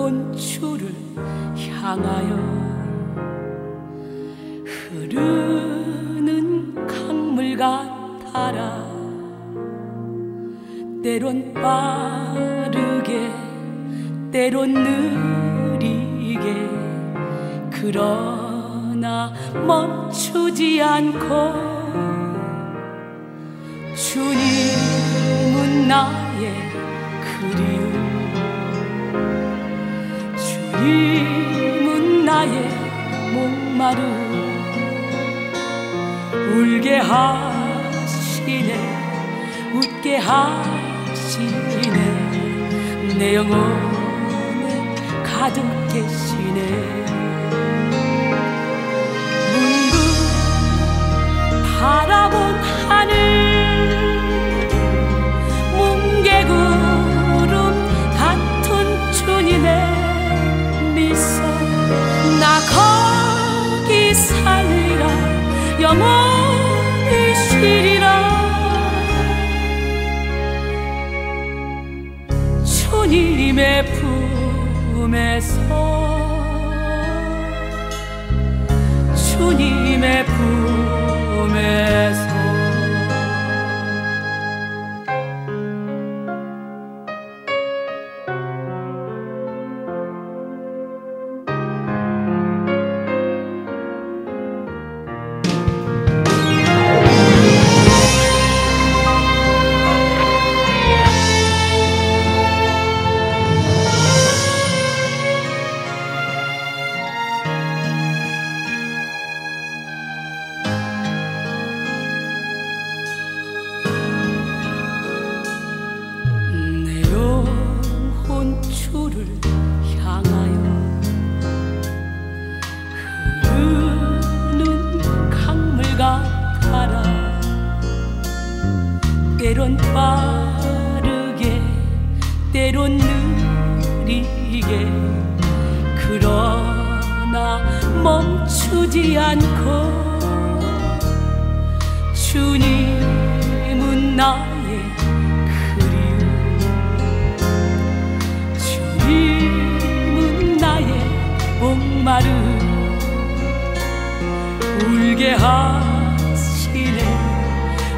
혼추를 향하여 흐르는 강물 같아라. 때론 빠르게 때론 느리게 그러나 멈추지 않고 주님은 나의 그리움, 주님은 나의 목마름, 울게 하시네 웃게 하시네 내 영혼에 가득 계시네. 문득 바라본 하늘 뭉게구름 같은 주님의 미소 나 거기 살리라 영원히 쉬리라. 주님의 품에서 주님의 품에서 때론 빠르게 때론 느리게 그러나 멈추지 않고 주님은 나의 그리움, 주님은 나의 목마름, 울게 하시네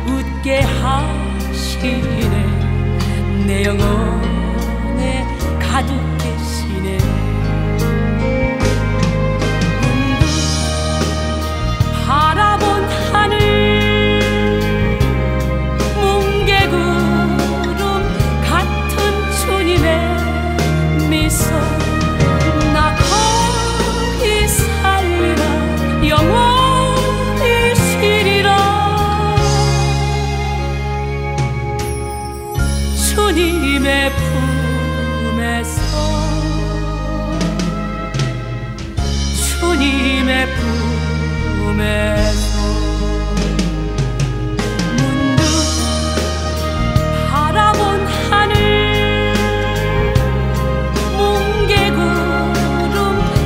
웃게 하시네 내 영혼에 가득 계시네. 문득 바라본 하늘 뭉게구름 같은 주님의 미소 나 거기 살리라 영원히 쉬리라. 주님의 품에서 주님의 품에서 문득 바라본 하늘 뭉게구름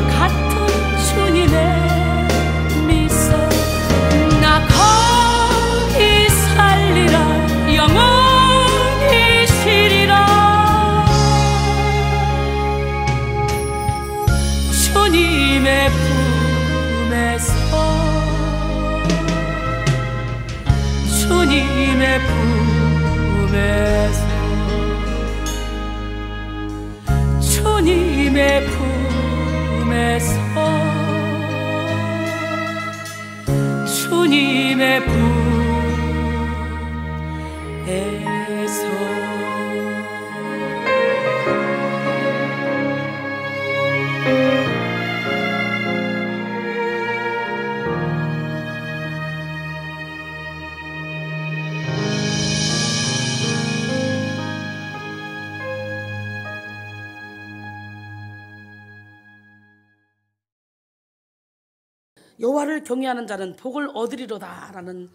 같은 주님의 미소 나 거기 살리라 영원히 쉬리라. 주님의 품에서 주님의 품에서 주님의 품에서 주님의 품에서 여호와를 경외하는 자는 복을 얻으리로다라는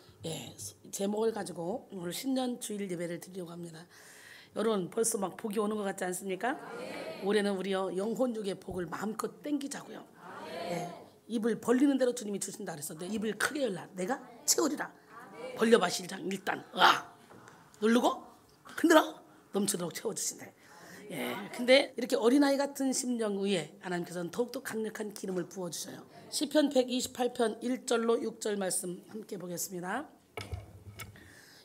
제목을 가지고 오늘 신년 주일 예배를 드리려고 합니다. 여러분 벌써 막 복이 오는 것 같지 않습니까? 올해는 우리 영혼육의 복을 마음껏 땡기자고요. 입을 벌리는 대로 주님이 주신다 그랬어. 내 입을 크게 열라 내가 채우리라. 벌려봐 시장 일단 누르고 흔들어 넘치도록 채워주신대. 근데 이렇게 어린아이 같은 심령 위에 하나님께서는 더욱더 강력한 기름을 부어주셔요. 시편 128편 1절로 6절 말씀 함께 보겠습니다.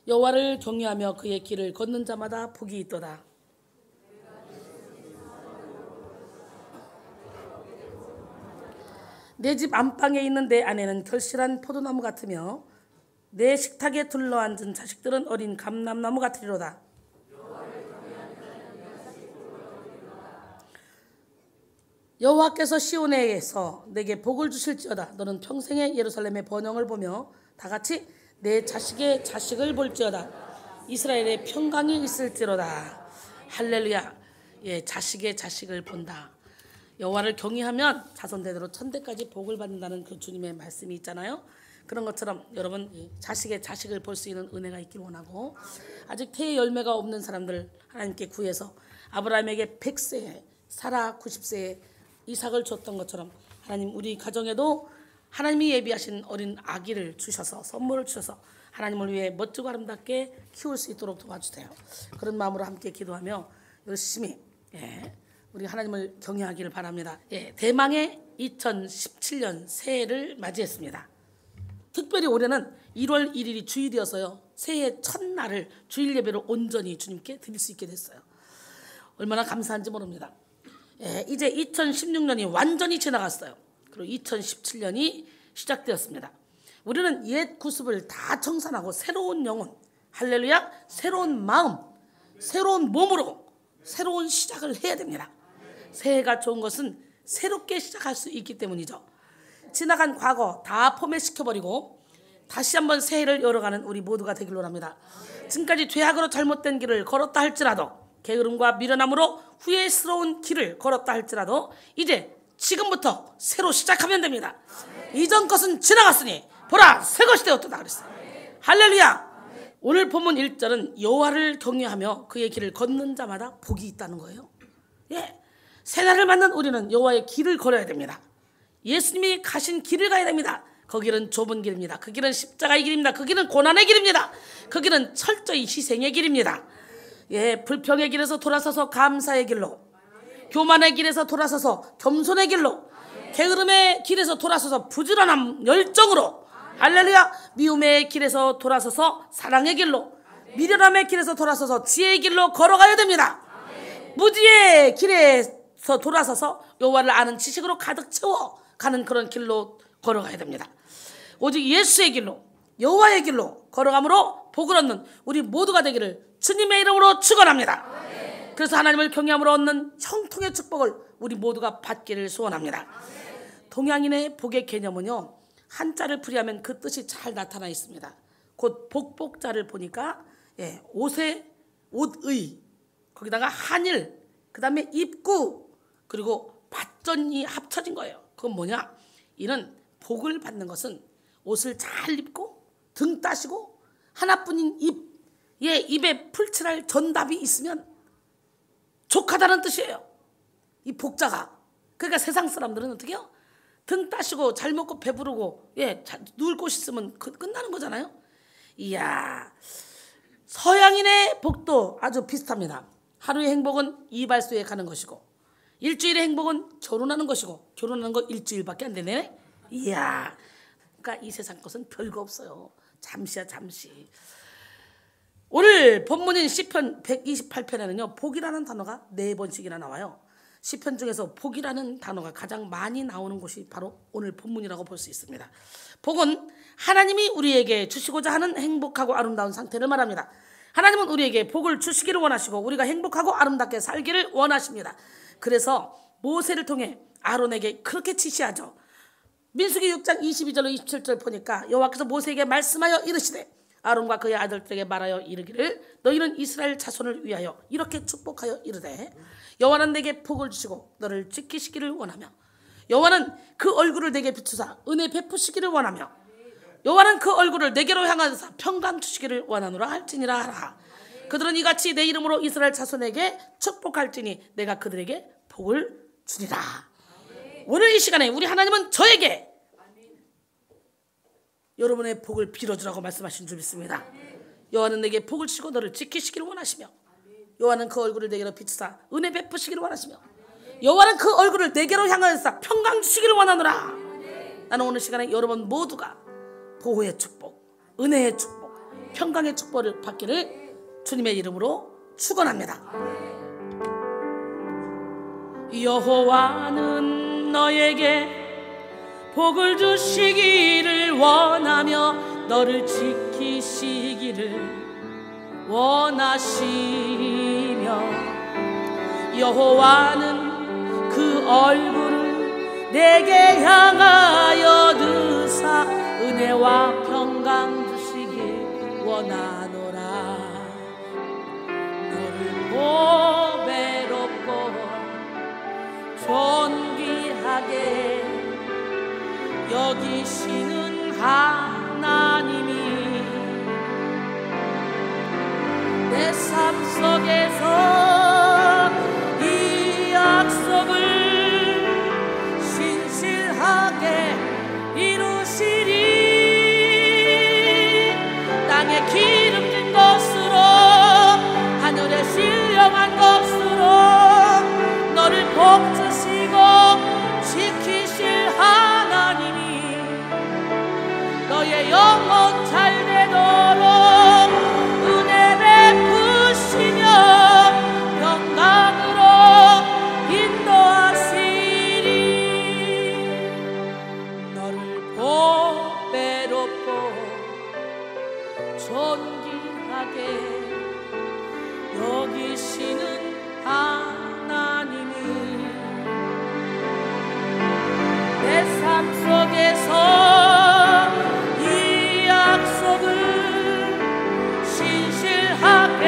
여호와를 경외하며 그의 길을 걷는 자마다 복이 있도다. 내 집 안방에 있는 내 아내는 결실한 포도나무 같으며 내 식탁에 둘러앉은 자식들은 어린 감람나무 같으리로다. 여호와께서 시온에서 내게 복을 주실지어다. 너는 평생에 예루살렘의 번영을 보며 다같이 내 자식의 자식을 볼지어다. 이스라엘의 평강이 있을지로다. 할렐루야. 자식의 자식을 본다. 여호와를 경외하면 자손대대로 천대까지 복을 받는다는 그 주님의 말씀이 있잖아요. 그런 것처럼 여러분 자식의 자식을 볼 수 있는 은혜가 있길 원하고, 아직 태의 열매가 없는 사람들 하나님께 구해서 아브라함에게 100세에 사라 90세에 이삭을 줬던 것처럼 하나님 우리 가정에도 하나님이 예비하신 어린 아기를 주셔서 선물을 주셔서 하나님을 위해 멋지고 아름답게 키울 수 있도록 도와주세요. 그런 마음으로 함께 기도하며 열심히 우리 하나님을 경외하기를 바랍니다. 대망의 2017년 새해를 맞이했습니다. 특별히 올해는 1월 1일이 주일이어서요, 새해 첫날을 주일 예배로 온전히 주님께 드릴 수 있게 됐어요. 얼마나 감사한지 모릅니다. 이제 2016년이 완전히 지나갔어요. 그리고 2017년이 시작되었습니다. 우리는 옛 구습을 다 청산하고 새로운 영혼, 할렐루야, 새로운 마음, 새로운 몸으로 새로운 시작을 해야 됩니다. 새해가 좋은 것은 새롭게 시작할 수 있기 때문이죠. 지나간 과거 다 포맷시켜버리고 다시 한번 새해를 열어가는 우리 모두가 되길 원합니다. 지금까지 죄악으로 잘못된 길을 걸었다 할지라도, 게으름과 미련함으로 후회스러운 길을 걸었다 할지라도 이제 지금부터 새로 시작하면 됩니다. 이전 것은 지나갔으니 보라 새 것이 되었다 그랬어요. 할렐루야. 오늘 본문 1절은 여호와를 경외하며 그의 길을 걷는 자마다 복이 있다는 거예요. 새날을 맞는 우리는 여호와의 길을 걸어야 됩니다. 예수님이 가신 길을 가야 됩니다. 그 길은 좁은 길입니다. 그 길은 십자가의 길입니다. 그 길은 고난의 길입니다. 그 길은 철저히 희생의 길입니다. 불평의 길에서 돌아서서 감사의 길로, 교만의 길에서 돌아서서 겸손의 길로, 게으름의 길에서 돌아서서 부지런함 열정으로, 할렐루야, 미움의 길에서 돌아서서 사랑의 길로, 미련함의 길에서 돌아서서 지혜의 길로 걸어가야 됩니다. 무지의 길에서 돌아서서 여호와를 아는 지식으로 가득 채워 가는 그런 길로 걸어가야 됩니다. 오직 예수의 길로, 여호와의 길로 걸어감으로 복을 얻는 우리 모두가 되기를 주님의 이름으로 축원합니다. 그래서 하나님을 경외함으로 얻는 형통의 축복을 우리 모두가 받기를 소원합니다. 동양인의 복의 개념은요, 한자를 풀이하면 그 뜻이 잘 나타나 있습니다. 곧 복복자를 보니까 옷의 옷의, 거기다가 한일, 그 다음에 입구, 그리고 밭전이 합쳐진 거예요. 그건 뭐냐? 이는 복을 받는 것은 옷을 잘 입고 등 따시고 하나뿐인 입에 풀칠할 전답이 있으면 족하다는 뜻이에요. 이 복자가. 그러니까 세상 사람들은 어떻게 해요? 등 따시고 잘 먹고 배부르고 누울 곳 있으면 끝나는 거잖아요. 이야, 서양인의 복도 아주 비슷합니다. 하루의 행복은 이발소에 가는 것이고, 일주일의 행복은 결혼하는 것이고, 결혼하는 거 일주일밖에 안 되네. 이야, 그러니까 이 세상 것은 별거 없어요. 잠시야 잠시. 오늘 본문인 시편 128편에는요 복이라는 단어가 4번씩이나 나와요. 시편 중에서 복이라는 단어가 가장 많이 나오는 곳이 바로 오늘 본문이라고 볼 수 있습니다. 복은 하나님이 우리에게 주시고자 하는 행복하고 아름다운 상태를 말합니다. 하나님은 우리에게 복을 주시기를 원하시고 우리가 행복하고 아름답게 살기를 원하십니다. 그래서 모세를 통해 아론에게 그렇게 지시하죠. 민수기 6장 22절로 27절 보니까 여호와께서 모세에게 말씀하여 이르시되 아론과 그의 아들들에게 말하여 이르기를 너희는 이스라엘 자손을 위하여 이렇게 축복하여 이르되 여호와는 내게 복을 주시고 너를 지키시기를 원하며 여호와는 그 얼굴을 내게 비추사 은혜 베푸시기를 원하며 여호와는 그 얼굴을 내게로 향하사 평강 주시기를 원하노라 할지니라 하라. 그들은 이같이 내 이름으로 이스라엘 자손에게 축복할지니 내가 그들에게 복을 주리라. 오늘 이 시간에 우리 하나님은 저에게 여러분의 복을 빌어주라고 말씀하신 줄 믿습니다. 여호와는 내게 복을 주시고 너를 지키시기를 원하시며 여호와는 그 얼굴을 내게로 비추사 은혜 베푸시기를 원하시며 여호와는 그 얼굴을 내게로 향하여서 평강 주시기를 원하노라. 나는 오늘 시간에 여러분 모두가 보호의 축복, 은혜의 축복, 평강의 축복을 받기를 주님의 이름으로 축원합니다. 여호와는 너에게 복을 주시기를 원하며 너를 지키시기를 원하시며 여호와는 그 얼굴을 내게 향하여 드사 은혜와 평강 주시길 원하노라. 너를 보배롭고 존귀하게 여기시는 하나님이 내 삶 속에서 이 약속을 신실하게 이루시리. 땅에 기름진 것으로 하늘에 신령한 것으로 너를 복주시고 지키실 하나님이 너의 영혼 잘 되도록 은혜 베푸시며 평강으로 인도하시리. 너를 보배롭고 존귀하게 여기시는 하나님이 내 삶 속에서 이 약속을 신실하게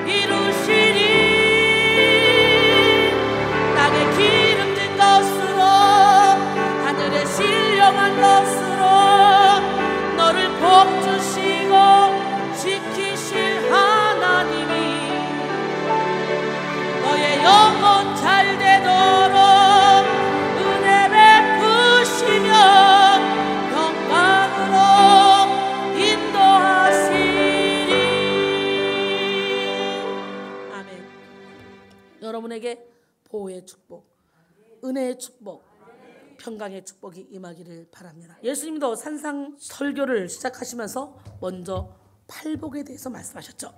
이루시리. 땅에 기름진 것으로 하늘에 신령한 것으로 너를 복주시고 지키실 하나님이 너의 영혼 잘 되도록 은혜 베푸시며 평강으로 인도하시리. 아멘. 여러분에게 보호의 축복, 은혜의 축복, 평강의 축복이 임하기를 바랍니다. 예수님도 산상 설교를 시작하시면서 먼저 팔복에 대해서 말씀하셨죠.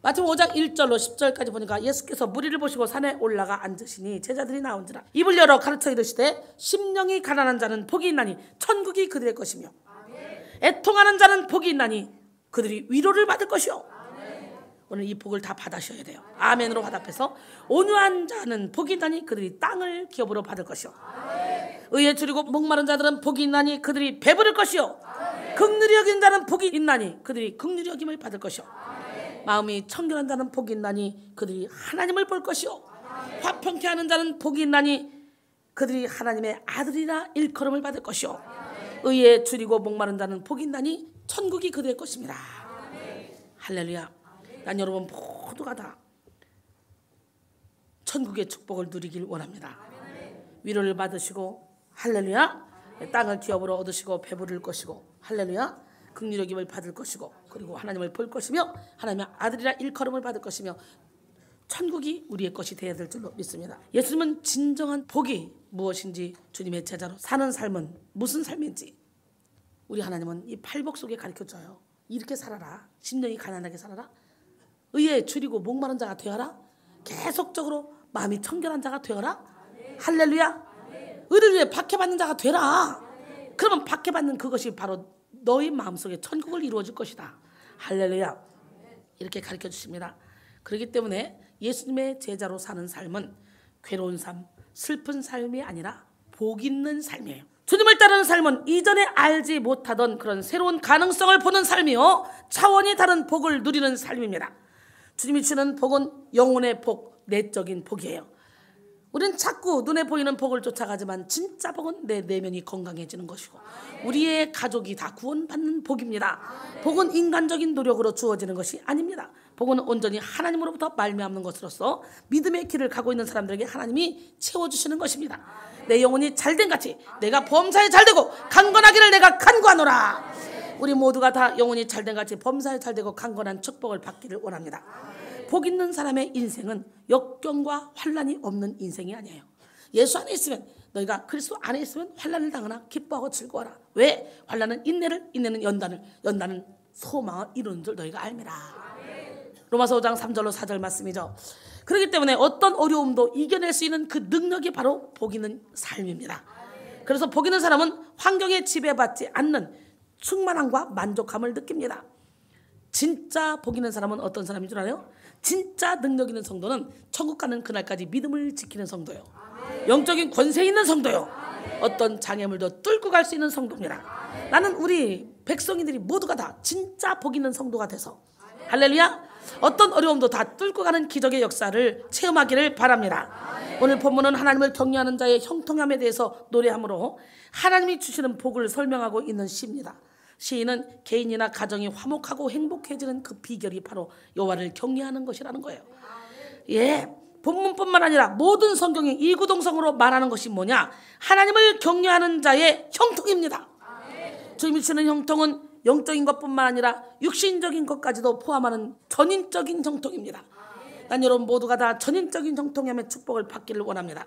마태복음 5장 1절로 10절까지 보니까 예수께서 무리를 보시고 산에 올라가 앉으시니 제자들이 나온지라 입을 열어 가르쳐 이르시되 심령이 가난한 자는 복이 있나니 천국이 그들의 것이며 애통하는 자는 복이 있나니 그들이 위로를 받을 것이요. 오늘 이 복을 다 받으셔야 돼요. 아멘으로 화답해서 온유한 자는 복이 있나니 그들이 땅을 기업으로 받을 것이요. 의에 줄이고 목마른 자들은 복이 있나니 그들이 배부를 것이요. 긍휼히 여긴 자는 복이 있나니 그들이 긍휼히 여김을 받을 것이요. 마음이 청결한 자는 복이 있나니 그들이 하나님을 볼 것이요. 화평케 하는 자는 복이 있나니 그들이 하나님의 아들이라 일컬음을 받을 것이요. 의에 줄이고 목마른 자는 복이 있나니 천국이 그들의 것입니다. 할렐루야. 난 여러분 모두가 다 천국의 축복을 누리길 원합니다. 위로를 받으시고 할렐루야. 땅을 기업으로 얻으시고 배부를 것이고 할렐루야. 긍휼히 여김을 받을 것이고 그리고 하나님을 볼 것이며 하나님의 아들이라 일컬음을 받을 것이며 천국이 우리의 것이 되어야 될 줄로 믿습니다. 예수님은 진정한 복이 무엇인지 주님의 제자로 사는 삶은 무슨 삶인지 우리 하나님은 이 팔복 속에 가르쳐줘요. 이렇게 살아라. 심령이 가난하게 살아라. 의에 줄이고 목마른 자가 되어라. 계속적으로 마음이 청결한 자가 되어라. 할렐루야. 의를 위해 박해받는 자가 되라. 그러면 박해받는 그것이 바로 너의 마음속에 천국을 이루어질 것이다. 할렐루야. 이렇게 가르쳐 주십니다. 그렇기 때문에 예수님의 제자로 사는 삶은 괴로운 삶, 슬픈 삶이 아니라 복 있는 삶이에요. 주님을 따르는 삶은 이전에 알지 못하던 그런 새로운 가능성을 보는 삶이요, 차원이 다른 복을 누리는 삶입니다. 주님이 주는 복은 영혼의 복, 내적인 복이에요. 우리는 자꾸 눈에 보이는 복을 쫓아가지만 진짜 복은 내 내면이 건강해지는 것이고 우리의 가족이 다 구원받는 복입니다. 복은 인간적인 노력으로 주어지는 것이 아닙니다. 복은 온전히 하나님으로부터 말미암는 것으로서 믿음의 길을 가고 있는 사람들에게 하나님이 채워주시는 것입니다. 내 영혼이 잘된 같이 내가 범사에 잘되고 강건하기를 내가 간구하노라. 우리 모두가 다 영혼이 잘된 같이 범사에 잘되고 강건한 축복을 받기를 원합니다. 복 있는 사람의 인생은 역경과 환난이 없는 인생이 아니에요. 예수 안에 있으면, 너희가 그리스도 안에 있으면 환난을 당하나 기뻐하고 즐거워라. 왜? 환난은 인내를, 인내는 연단을, 연단은 소망을 이루는 줄 너희가 알미라. 로마서 5장 3절로 4절 말씀이죠. 그렇기 때문에 어떤 어려움도 이겨낼 수 있는 그 능력이 바로 복 있는 삶입니다. 그래서 복 있는 사람은 환경에 지배받지 않는 충만함과 만족함을 느낍니다. 진짜 복 있는 사람은 어떤 사람인 줄 알아요? 진짜 능력 있는 성도는 천국 가는 그날까지 믿음을 지키는 성도요, 영적인 권세 있는 성도요, 어떤 장애물도 뚫고 갈 수 있는 성도입니다. 나는 우리 백성이들이 모두가 다 진짜 복 있는 성도가 돼서, 할렐루야, 어떤 어려움도 다 뚫고 가는 기적의 역사를 체험하기를 바랍니다. 오늘 본문은 하나님을 경외하는 자의 형통함에 대해서 노래함으로 하나님이 주시는 복을 설명하고 있는 시입니다. 시인은 개인이나 가정이 화목하고 행복해지는 그 비결이 바로 여호와를 경외하는 것이라는 거예요. 예, 본문뿐만 아니라 모든 성경이 이구동성으로 말하는 것이 뭐냐? 하나님을 경외하는 자의 형통입니다. 주님이 주는 형통은 영적인 것뿐만 아니라 육신적인 것까지도 포함하는 전인적인 형통입니다. 난 여러분 모두가 다 전인적인 형통함의 축복을 받기를 원합니다.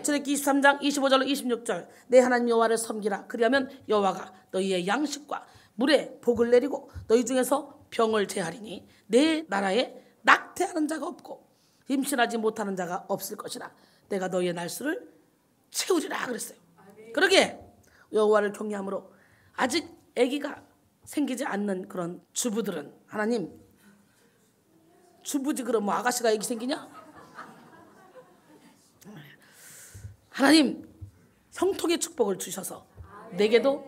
출애굽기 23장 25절로 26절, 내 하나님 여호와를 섬기라. 그리하면 여호와가 너희의 양식과 물에 복을 내리고 너희 중에서 병을 제하리니 내 나라에 낙태하는 자가 없고 임신하지 못하는 자가 없을 것이라. 내가 너희의 날수를 채우리라 그랬어요. 그러기에 여호와를 경외함으로 아직 아기가 생기지 않는 그런 주부들은, 하나님, 주부지 그럼 뭐 아가씨가 아기 생기냐? 하나님, 형통의 축복을 주셔서 내게도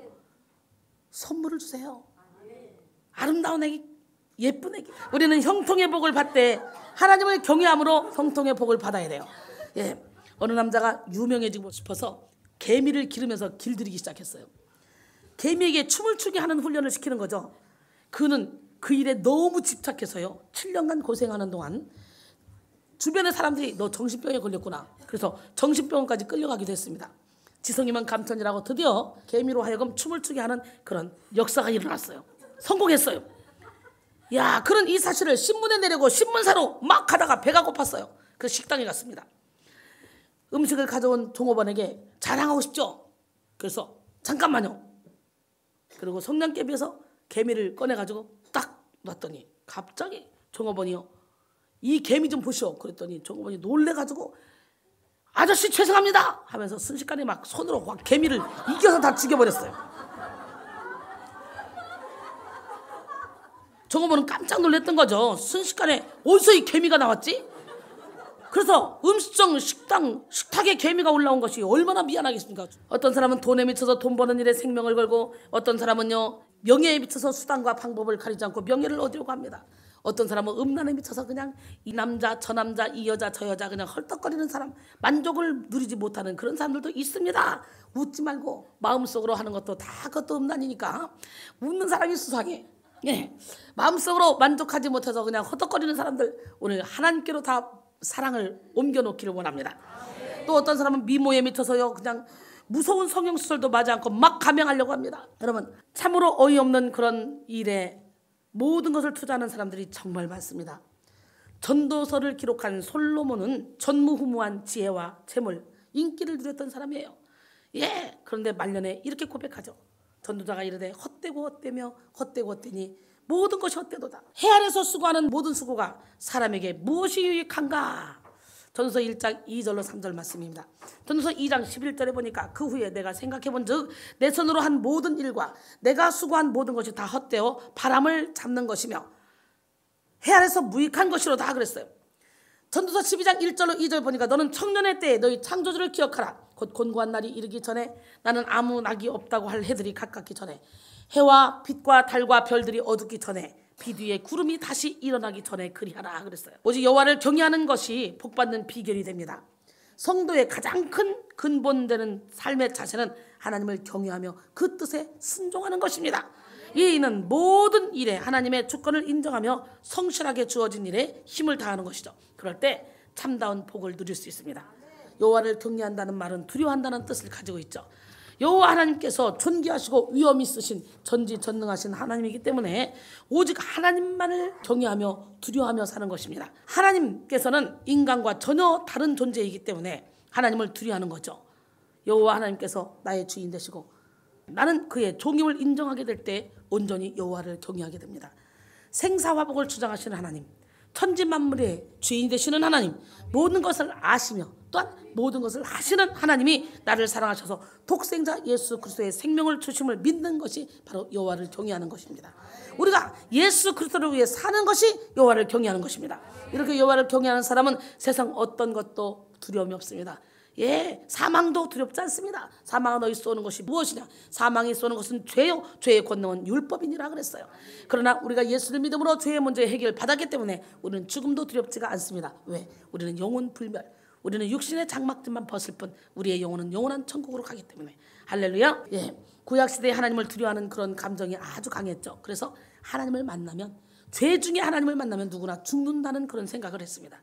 선물을 주세요. 아름다운 아기, 예쁜 아기. 우리는 형통의 복을 받되 하나님을 경외함으로 형통의 복을 받아야 돼요. 예, 어느 남자가 유명해지고 싶어서 개미를 기르면서 길들이기 시작했어요. 개미에게 춤을 추게 하는 훈련을 시키는 거죠. 그는 그 일에 너무 집착해서요, 7년간 고생하는 동안 주변의 사람들이 너 정신병에 걸렸구나, 그래서 정신병원까지 끌려가기도 했습니다. 지성이면 감천이라고 드디어 개미로 하여금 춤을 추게 하는 그런 역사가 일어났어요. 성공했어요. 야, 그런 이 사실을 신문에 내려고 신문사로 막 가다가 배가 고팠어요. 그 식당에 갔습니다. 음식을 가져온 종업원에게 자랑하고 싶죠. 그래서 잠깐만요. 그리고 성냥개비에서 개미를 꺼내가지고 딱 놨더니 갑자기 종업원이요, 이 개미 좀 보시오. 그랬더니 종업원이 놀래가지고 아저씨 죄송합니다 하면서 순식간에 막 손으로 확 개미를 이겨서 다 죽여버렸어요. 종업원은 깜짝 놀랐던 거죠. 순식간에 어디서 이 개미가 나왔지? 그래서 음식점 식탁에 개미가 올라온 것이 얼마나 미안하겠습니까? 어떤 사람은 돈에 미쳐서 돈 버는 일에 생명을 걸고, 어떤 사람은요 명예에 미쳐서 수단과 방법을 가리지 않고 명예를 얻으려고 합니다. 어떤 사람은 음란에 미쳐서 그냥 이 남자 저 남자 이 여자 저 여자 그냥 헐떡거리는 사람, 만족을 누리지 못하는 그런 사람들도 있습니다. 웃지 말고 마음속으로 하는 것도 다 그것도 음란이니까. 웃는 사람이 수상해. 예, 마음속으로 만족하지 못해서 그냥 헛떡거리는 사람들, 오늘 하나님께로 다 사랑을 옮겨놓기를 원합니다. 또 어떤 사람은 미모에 미쳐서요 그냥 무서운 성형수술도 맞지 않고 막 감행하려고 합니다. 여러분, 참으로 어이없는 그런 일에 모든 것을 투자하는 사람들이 정말 많습니다. 전도서를 기록한 솔로몬은 전무후무한 지혜와 재물, 인기를 누렸던 사람이에요. 예, 그런데 말년에 이렇게 고백하죠. 전도자가 이르되 헛되고 헛되며 헛되고 헛되니 모든 것이 헛되도다. 해 아래서 수고하는 모든 수고가 사람에게 무엇이 유익한가? 전도서 1장 2절로 3절 말씀입니다. 전도서 2장 11절에 보니까 그 후에 내가 생각해 본즉 내 손으로 한 모든 일과 내가 수고한 모든 것이 다 헛되어 바람을 잡는 것이며 해 아래서 무익한 것이로다 그랬어요. 전도서 12장 1절로 2절 보니까 너는 청년의 때에 너희 창조주를 기억하라. 곧 곤고한 날이 이르기 전에 나는 아무 낙이 없다고 할 해들이 가깝기 전에 해와 빛과 달과 별들이 어둡기 전에 빛 위에 구름이 다시 일어나기 전에 그리하라 그랬어요. 오직 여호와를 경외하는 것이 복받는 비결이 됩니다. 성도의 가장 큰 근본되는 삶의 자세는 하나님을 경외하며 그 뜻에 순종하는 것입니다. 이는 모든 일에 하나님의 주권을 인정하며 성실하게 주어진 일에 힘을 다하는 것이죠. 그럴 때 참다운 복을 누릴 수 있습니다. 여호와를 경외한다는 말은 두려워한다는 뜻을 가지고 있죠. 여호와 하나님께서 존귀하시고 위엄 있으신 전지전능하신 하나님이기 때문에 오직 하나님만을 경외하며 두려워하며 사는 것입니다. 하나님께서는 인간과 전혀 다른 존재이기 때문에 하나님을 두려워하는 거죠. 여호와 하나님께서 나의 주인 되시고 나는 그의 종임을 인정하게 될 때 온전히 여호와를 경외하게 됩니다. 생사화복을 주장하시는 하나님, 천지만물의 주인이 되시는 하나님, 모든 것을 아시며 또한 모든 것을 하시는 하나님이 나를 사랑하셔서 독생자 예수 그리스도의 생명을 주심을 믿는 것이 바로 여호와를 경외하는 것입니다. 우리가 예수 그리스도를 위해 사는 것이 여호와를 경외하는 것입니다. 이렇게 여호와를 경외하는 사람은 세상 어떤 것도 두려움이 없습니다. 사망도 두렵지 않습니다. 사망은 너희 쏘는 것이 무엇이냐? 사망이 쏘는 것은 죄요, 죄의 권능은 율법이니라 그랬어요. 그러나 우리가 예수를 믿음으로 죄의 문제 해결을 받았기 때문에 우리는 죽음도 두렵지가 않습니다. 왜? 우리는 영혼 불멸, 우리는 육신의 장막들만 벗을 뿐 우리의 영혼은 영원한 천국으로 가기 때문에. 할렐루야. 구약시대에 하나님을 두려워하는 그런 감정이 아주 강했죠. 그래서 하나님을 만나면, 죄 중에 하나님을 만나면 누구나 죽는다는 그런 생각을 했습니다.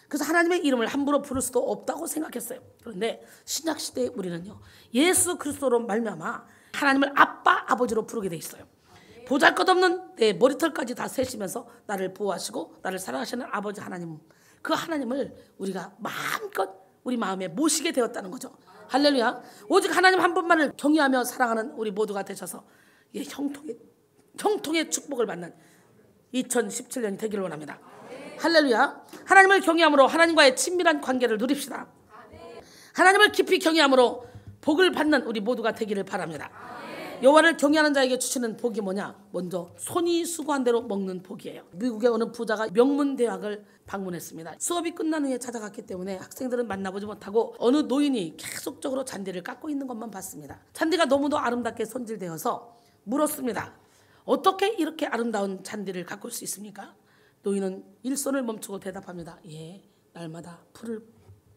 그래서 하나님의 이름을 함부로 부를 수도 없다고 생각했어요. 그런데 신약시대에 우리는요, 예수 그리스도로 말미암아 하나님을 아빠, 아버지로 부르게 돼 있어요. 보잘것없는 내 머리털까지 다 세시면서 나를 보호하시고 나를 사랑하시는 아버지 하나님, 그 하나님을 우리가 마음껏 우리 마음에 모시게 되었다는 거죠. 할렐루야. 오직 하나님 한 분만을 경외하며 사랑하는 우리 모두가 되셔서 형통의 축복을 받는 2017년이 되기를 원합니다. 할렐루야. 하나님을 경외함으로 하나님과의 친밀한 관계를 누립시다. 하나님을 깊이 경외함으로 복을 받는 우리 모두가 되기를 바랍니다. 여호와를 경외하는 자에게 주시는 복이 뭐냐? 먼저 손이 수고한 대로 먹는 복이에요. 미국의 어느 부자가 명문대학을 방문했습니다. 수업이 끝난 후에 찾아갔기 때문에 학생들은 만나보지 못하고 어느 노인이 계속적으로 잔디를 깎고 있는 것만 봤습니다. 잔디가 너무도 아름답게 손질되어서 물었습니다. 어떻게 이렇게 아름다운 잔디를 가꿀 수 있습니까? 노인은 일손을 멈추고 대답합니다. 날마다 풀을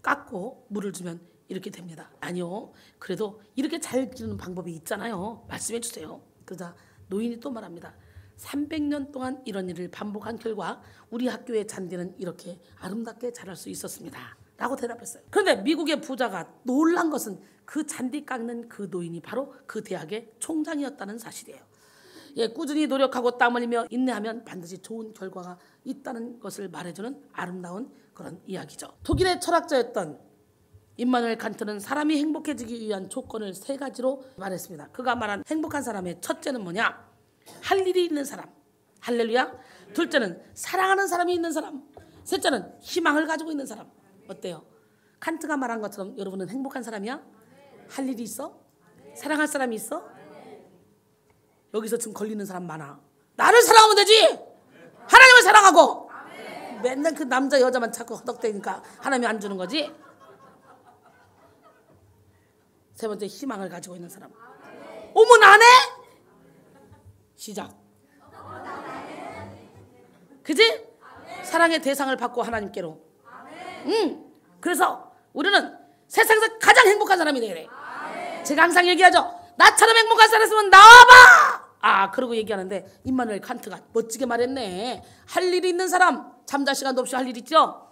깎고 물을 주면 이렇게 됩니다. 아니요, 그래도 이렇게 잘 기르는 방법이 있잖아요. 말씀해 주세요. 그러자 노인이 또 말합니다. 300년 동안 이런 일을 반복한 결과 우리 학교의 잔디는 이렇게 아름답게 자랄 수 있었습니다 라고 대답했어요. 그런데 미국의 부자가 놀란 것은 그 잔디 깎는 그 노인이 바로 그 대학의 총장이었다는 사실이에요. 꾸준히 노력하고 땀 흘리며 인내하면 반드시 좋은 결과가 있다는 것을 말해주는 아름다운 그런 이야기죠. 독일의 철학자였던 임마누엘 칸트는 사람이 행복해지기 위한 조건을 3가지로 말했습니다. 그가 말한 행복한 사람의 첫째는 뭐냐? 할 일이 있는 사람. 할렐루야. 둘째는 사랑하는 사람이 있는 사람. 셋째는 희망을 가지고 있는 사람. 어때요? 칸트가 말한 것처럼 여러분은 행복한 사람이야? 할 일이 있어? 사랑할 사람이 있어? 여기서 지금 걸리는 사람 많아. 나를 사랑하면 되지. 하나님을 사랑하고. 맨날 그 남자 여자만 자꾸 허덕대니까 하나님이 안 주는 거지. 세 번째, 희망을 가지고 있는 사람. 어머, 나네? 시작. 그지? 사랑의 대상을 받고 하나님께로. 그래서 우리는 세상에서 가장 행복한 사람이 되래. 제가 항상 얘기하죠. 나처럼 행복한 사람 있으면 나와봐. 그러고 얘기하는데 임마누엘 칸트가 멋지게 말했네. 할 일이 있는 사람, 잠잘 시간도 없이 할 일 있죠.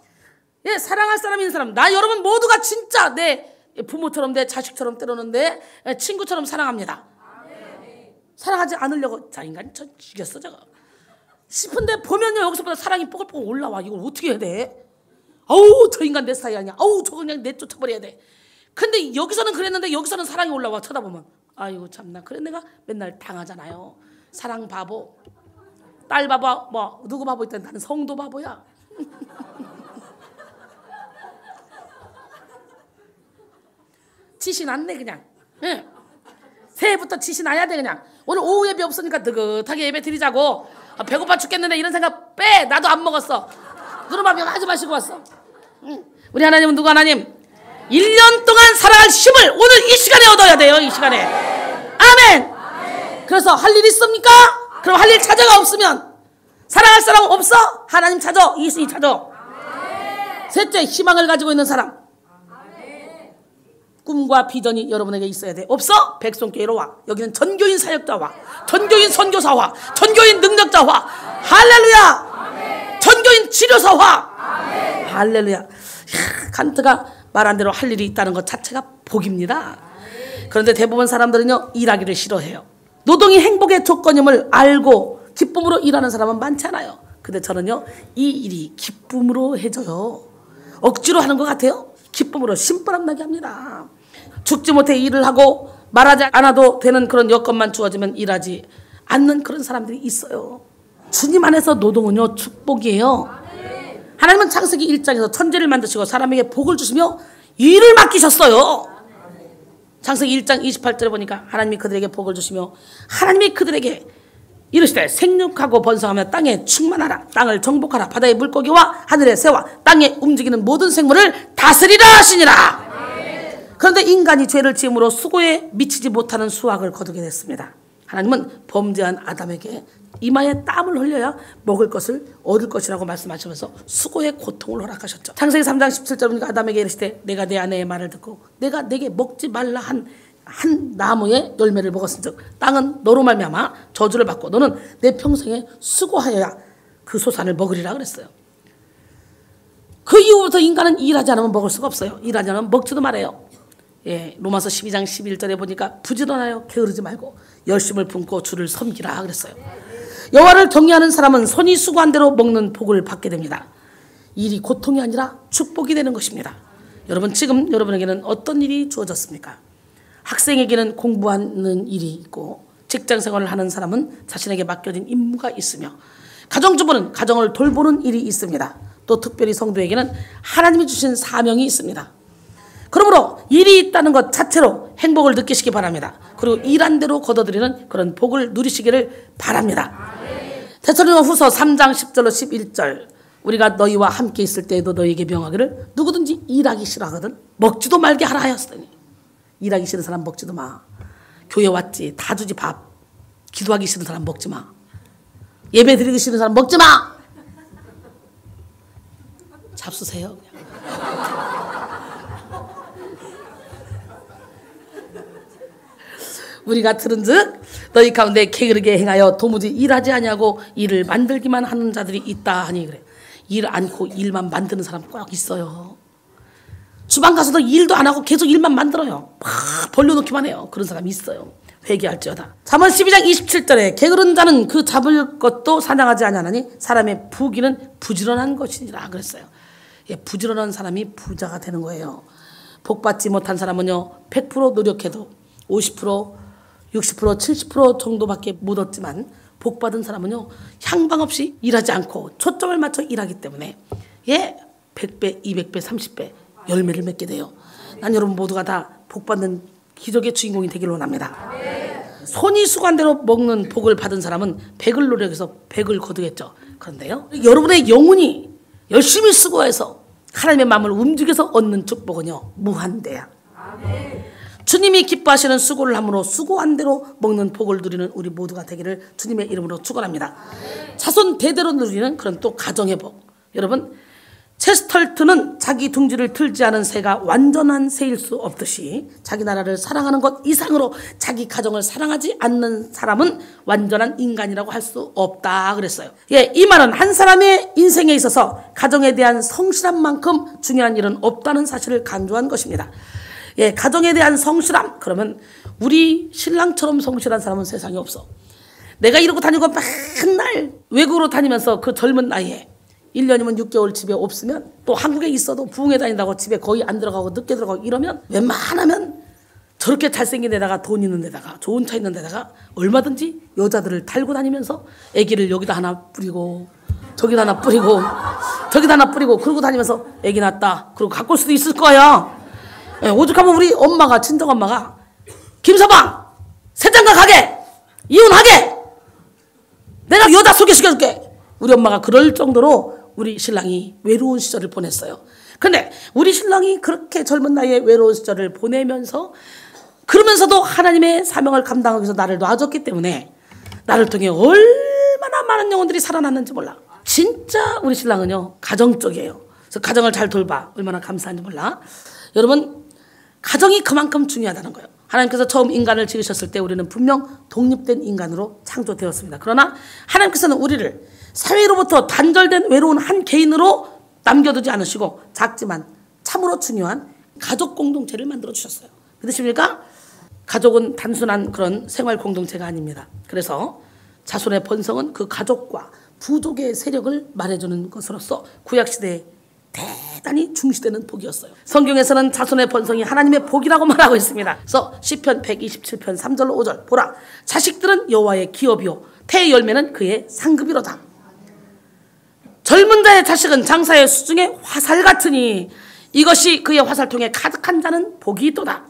사랑할 사람이 있는 사람. 나 여러분 모두가 진짜 내 부모처럼, 내 자식처럼, 때로는 내 친구처럼 사랑합니다. 사랑하지 않으려고 자 인간 저 죽였어 저거 싶은데 보면요, 여기서부터 사랑이 뽀글뽀글 올라와. 이걸 어떻게 해야 돼? 아우, 저 인간 내 스타일 아니야. 아우, 저거 그냥 내쫓아버려야 돼. 근데 여기서는 그랬는데 여기서는 사랑이 올라와. 쳐다보면 아이고 참나, 그래 내가 맨날 당하잖아요. 사랑 바보, 딸 바보, 뭐 누구 바보 있다. 나는 성도 바보야. 지시 났네 그냥. 새해부터 지시 나야 돼 그냥. 오늘 오후 예배 없으니까 느긋하게 예배 드리자고. 배고파 죽겠는데 이런 생각 빼. 나도 안 먹었어. 누르밥 하지 마시고 왔어. 우리 하나님은 누구 하나님? 1년 동안 살아갈 힘을 오늘 이 시간에 얻어야 돼요. 이 시간에. 아멘. 그래서 할 일 있습니까? 그럼 할 일 찾아가. 없으면 사랑할 사람 없어? 하나님 찾아. 이승이 찾아. 셋째, 희망을 가지고 있는 사람. 꿈과 비전이 여러분에게 있어야 돼. 없어? 백성교회로 와. 여기는 전교인 사역자와 전교인 선교사와 전교인 능력자와 할렐루야. 전교인 치료사와 할렐루야. 칸트가 말한 대로 할 일이 있다는 것 자체가 복입니다. 그런데 대부분 사람들은요, 일하기를 싫어해요. 노동이 행복의 조건임을 알고 기쁨으로 일하는 사람은 많지 않아요. 근데 저는요, 이 일이 기쁨으로 해줘요. 억지로 하는 것 같아요? 기쁨으로 신바람 나게 합니다. 죽지 못해 일을 하고 말하지 않아도 되는 그런 여건만 주어지면 일하지 않는 그런 사람들이 있어요. 주님 안에서 노동은요, 축복이에요. 하나님은 창세기 1장에서 천지를 만드시고 사람에게 복을 주시며 일을 맡기셨어요. 창세기 1장 28절에 보니까 하나님이 그들에게 복을 주시며 하나님이 그들에게 이르시되 생육하고 번성하며 땅에 충만하라. 땅을 정복하라. 바다의 물고기와 하늘의 새와 땅에 움직이는 모든 생물을 다스리라 하시니라. 그런데 인간이 죄를 지음으로 수고에 미치지 못하는 수확을 거두게 됐습니다. 하나님은 범죄한 아담에게 이마에 땀을 흘려야 먹을 것을 얻을 것이라고 말씀하시면서 수고의 고통을 허락하셨죠. 창세기 3장 17절 보니까 아담에게 이르시되 내가 내 아내의 말을 듣고 내가 내게 먹지 말라 한 나무의 열매를 먹었은즉 땅은 너로 말미암아 저주를 받고 너는 내 평생에 수고하여야 그 소산을 먹으리라 그랬어요. 그 이후부터 인간은 일하지 않으면 먹을 수가 없어요. 일하지 않으면 먹지도 말아요. 예, 로마서 12장 11절에 보니까 부지런하여 게으르지 말고 열심을 품고 주를 섬기라 그랬어요. 여호와를 경외하는 사람은 손이 수고한 대로 먹는 복을 받게 됩니다. 일이 고통이 아니라 축복이 되는 것입니다. 여러분, 지금 여러분에게는 어떤 일이 주어졌습니까? 학생에게는 공부하는 일이 있고, 직장 생활을 하는 사람은 자신에게 맡겨진 임무가 있으며, 가정주부는 가정을 돌보는 일이 있습니다. 또 특별히 성도에게는 하나님이 주신 사명이 있습니다. 그러므로 일이 있다는 것 자체로 행복을 느끼시기 바랍니다. 그리고 일한 대로 거둬들이는 그런 복을 누리시기를 바랍니다. 데살로니가후서 3장 10절로 11절 우리가 너희와 함께 있을 때에도 너희에게 명하기를 누구든지 일하기 싫어하거든 먹지도 말게 하라 하였으니. 일하기 싫은 사람 먹지도 마. 교회 왔지 다 주지 밥. 기도하기 싫은 사람 먹지 마. 예배 드리기 싫은 사람 먹지 마. 잡수세요 그냥. 우리가 들은즉 너희 가운데 게으르게 행하여 도무지 일하지 아니하고 일을 만들기만 하는 자들이 있다 하니 그래. 일 않고 일만 만드는 사람 꼭 있어요. 주방 가서도 일도 안 하고 계속 일만 만들어요. 막 벌려놓기만 해요. 그런 사람이 있어요. 회개할지어다. 잠언 12장 27절에 게으른 자는 그 잡을 것도 사냥하지 아니하나니 사람의 부귀는 부지런한 것이니라 그랬어요. 예, 부지런한 사람이 부자가 되는 거예요. 복받지 못한 사람은요 100% 노력해도 50% 60% 70% 정도밖에 못 얻지만 복받은 사람은요 향방 없이 일하지 않고 초점을 맞춰 일하기 때문에 100배 200배 30배 열매를 맺게 돼요. 난 여러분 모두가 다 복받는 기적의 주인공이 되기를 원합니다. 손이 수고한 대로 먹는 복을 받은 사람은 100을 노력해서 100을 거두겠죠. 그런데요 여러분의 영혼이 열심히 수고해서 하나님의 마음을 움직여서 얻는 축복은요 무한대야. 주님이 기뻐하시는 수고를 함으로 수고한 대로 먹는 복을 누리는 우리 모두가 되기를 주님의 이름으로 축원합니다. 자손 대대로 누리는 그런 또 가정의 복. 여러분 체스털트는 자기 둥지를 틀지 않은 새가 완전한 새일 수 없듯이 자기 나라를 사랑하는 것 이상으로 자기 가정을 사랑하지 않는 사람은 완전한 인간이라고 할 수 없다 그랬어요. 예, 이 말은 한 사람의 인생에 있어서 가정에 대한 성실함만큼 중요한 일은 없다는 사실을 강조한 것입니다. 예, 가정에 대한 성실함. 그러면 우리 신랑처럼 성실한 사람은 세상에 없어. 내가 이러고 다니고 맨날 외국으로 다니면서 그 젊은 나이에 1년이면 6개월 집에 없으면 또 한국에 있어도 부흥회 다닌다고 집에 거의 안 들어가고 늦게 들어가고 이러면 웬만하면 저렇게 잘생긴 데다가 돈 있는 데다가 좋은 차 있는 데다가 얼마든지 여자들을 달고 다니면서 애기를 여기다 하나 뿌리고 저기다 하나 뿌리고 저기다 하나 뿌리고 그러고 다니면서 애기 낳았다 그러고 갖고 올 수도 있을 거야. 예, 오죽하면 우리 엄마가 친정엄마가 김서방 새장가 가게 이혼하게 내가 여자 소개시켜줄게. 우리 엄마가 그럴 정도로 우리 신랑이 외로운 시절을 보냈어요. 그런데 우리 신랑이 그렇게 젊은 나이에 외로운 시절을 보내면서 그러면서도 하나님의 사명을 감당하기 위해서 나를 놔줬기 때문에 나를 통해 얼마나 많은 영혼들이 살아났는지 몰라. 진짜 우리 신랑은요 가정적이에요. 그래서 가정을 잘 돌봐 얼마나 감사한지 몰라. 여러분 가정이 그만큼 중요하다는 거예요. 하나님께서 처음 인간을 지으셨을 때 우리는 분명 독립된 인간으로 창조되었습니다. 그러나 하나님께서는 우리를 사회로부터 단절된 외로운 한 개인으로 남겨두지 않으시고 작지만 참으로 중요한 가족 공동체를 만들어 주셨어요. 믿으십니까? 가족은 단순한 그런 생활 공동체가 아닙니다. 그래서 자손의 번성은 그 가족과 부족의 세력을 말해주는 것으로서 구약시대에 대단히 중시되는 복이었어요. 성경에서는 자손의 번성이 하나님의 복이라고 말하고 있습니다. 그래서 시편 127편 3절 5절 보라 자식들은 여호와의 기업이요 태의 열매는 그의 상급이로다. 젊은 자의 자식은 장사의 수중의 화살 같으니 이것이 그의 화살통에 가득한 자는 복이 있도다.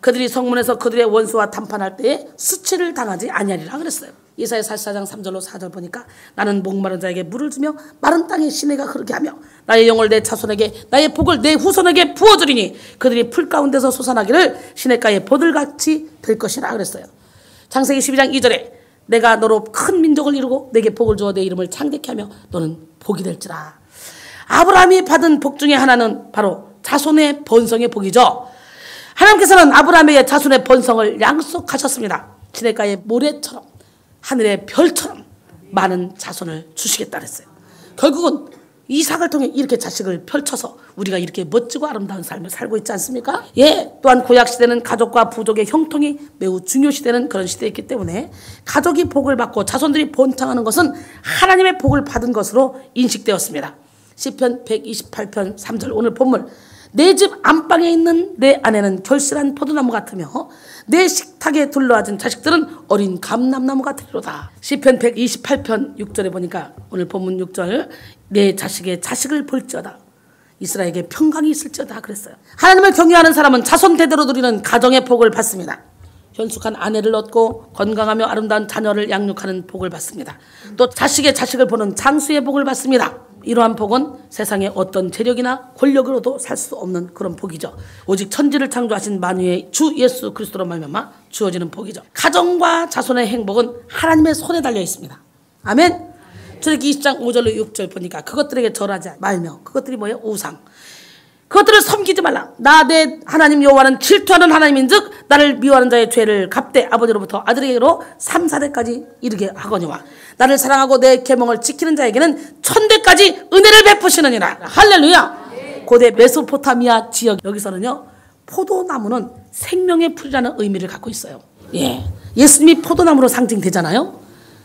그들이 성문에서 그들의 원수와 담판할 때에 수치를 당하지 아니하리라 그랬어요. 이사야 44장 3절로 4절 보니까 나는 목마른 자에게 물을 주며 마른 땅에 시내가 흐르게 하며 나의 영을 내 자손에게 나의 복을 내 후손에게 부어주리니 그들이 풀 가운데서 솟아나기를 시냇가의 보들같이 될 것이라 그랬어요. 창세기 12장 2절에 내가 너로 큰 민족을 이루고 내게 복을 주어 내 이름을 창대케 하며 너는 복이 될지라. 아브라함이 받은 복 중에 하나는 바로 자손의 번성의 복이죠. 하나님께서는 아브라함의 자손의 번성을 약속하셨습니다. 시냇가의 모래처럼 하늘의 별처럼 많은 자손을 주시겠다 그랬어요. 결국은 이삭을 통해 이렇게 자식을 펼쳐서 우리가 이렇게 멋지고 아름다운 삶을 살고 있지 않습니까? 예, 또한 구약시대는 가족과 부족의 형통이 매우 중요시되는 그런 시대였기 때문에 가족이 복을 받고 자손들이 번창하는 것은 하나님의 복을 받은 것으로 인식되었습니다. 시편 128편 3절 오늘 본문 내 집 안방에 있는 내 아내는 결실한 포도나무 같으며 내 식탁에 둘러앉은 자식들은 어린 감람나무 같으리로다. 시편 128편 6절에 보니까 오늘 본문 6절 내 자식의 자식을 볼지어다 이스라엘에게 평강이 있을지어다 그랬어요. 하나님을 경외하는 사람은 자손 대대로 누리는 가정의 복을 받습니다. 현숙한 아내를 얻고 건강하며 아름다운 자녀를 양육하는 복을 받습니다. 또 자식의 자식을 보는 장수의 복을 받습니다. 이러한 복은 세상의 어떤 재력이나 권력으로도 살 수 없는 그런 복이죠. 오직 천지를 창조하신 만유의 주 예수 그리스도로 말미암아 주어지는 복이죠. 가정과 자손의 행복은 하나님의 손에 달려 있습니다. 아멘. 출애굽기 20장 5절로 6절 보니까 그것들에게 절하지 말며 그것들이 뭐예요? 우상. 그것들을 섬기지 말라. 나 내 하나님 여호와는 질투하는 하나님인즉 나를 미워하는 자의 죄를 갚되 아버지로부터 아들에게로 3, 4대까지 이르게 하거니와 나를 사랑하고 내 계명을 지키는 자에게는 1000대까지 은혜를 베푸시느니라. 할렐루야. 고대 메소포타미아 지역 여기서는요 포도나무는 생명의 풀이라는 의미를 갖고 있어요. 예, 예수님이 포도나무로 상징되잖아요.